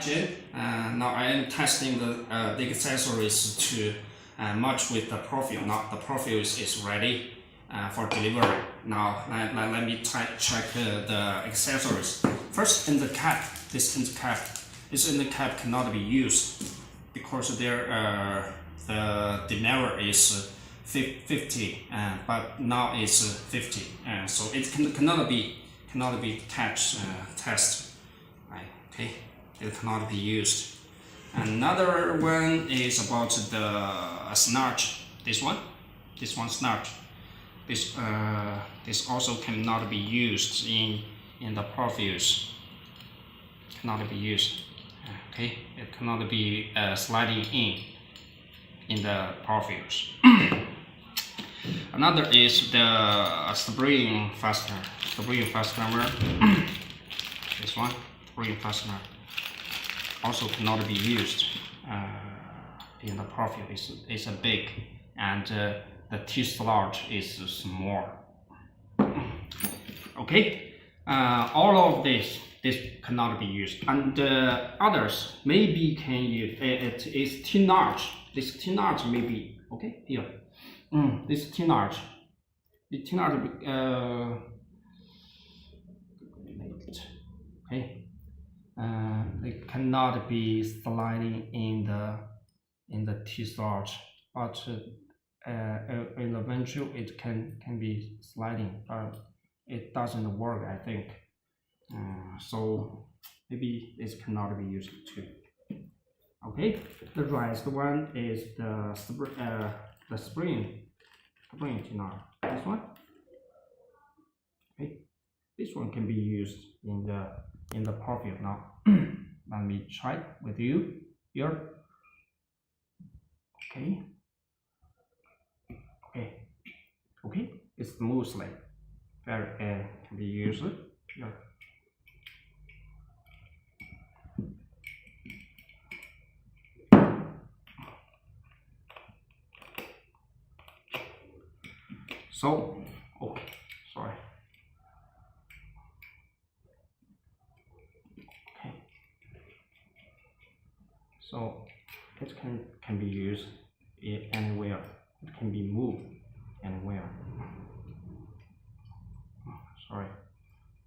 Jim. Now I am testing the accessories to match with the profile. Now the profile is ready for delivery. Now let me check the accessories. First, in the cap, this end cap cannot be used because there the diameter is 50, but now it's 50, so it cannot be tested. Right? Okay, it cannot be used. Another one is about the snatch. This one snatch. This also cannot be used in the profiles. Cannot be used. Okay, it cannot be sliding in the profiles. Another is the spring fastener. This one, spring fastener, also cannot be used in the profile. It's a big, and the T-slot is small. Okay, all of this cannot be used, and others maybe can use. It is T-notch. This T-notch may be okay here. This T-notch. The T-notch. Okay. It cannot be sliding in the T-slot, but in the venture it can be sliding, but it doesn't work, I think. So maybe this cannot be used too. Okay, the rest one is the spring T-notch. This one. Okay, this one can be used in the profile now. Let me try it with you here. Okay. It's smoothly very can be used here. So, okay, sorry. Okay. So it can be used anywhere. It can be moved anywhere. Sorry.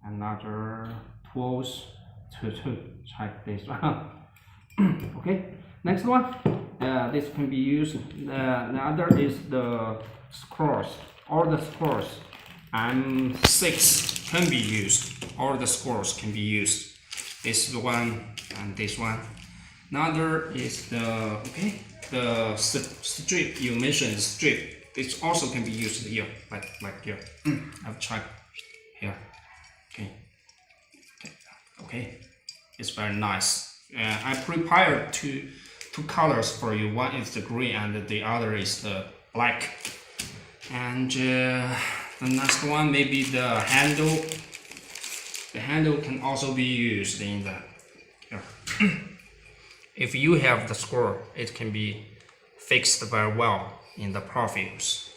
Another tools to check this one. Okay. Next one. This can be used. The other is the screws. All the screws and 6 can be used. All the screws can be used. This one and this one. Another is the strip. You mentioned the strip. This also can be used here, like here. I've checked here. Okay. It's very nice. I prepared two colors for you. One is the green and the other is the black. And the next one maybe the handle. The handle can also be used in the here. If you have the screw, it can be fixed very well in the profiles.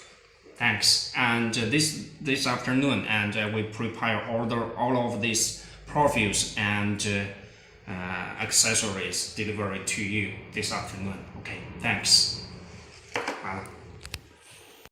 Thanks. And this afternoon, and we prepare all of these profiles and accessories delivered to you this afternoon. Okay. Thanks. Bye.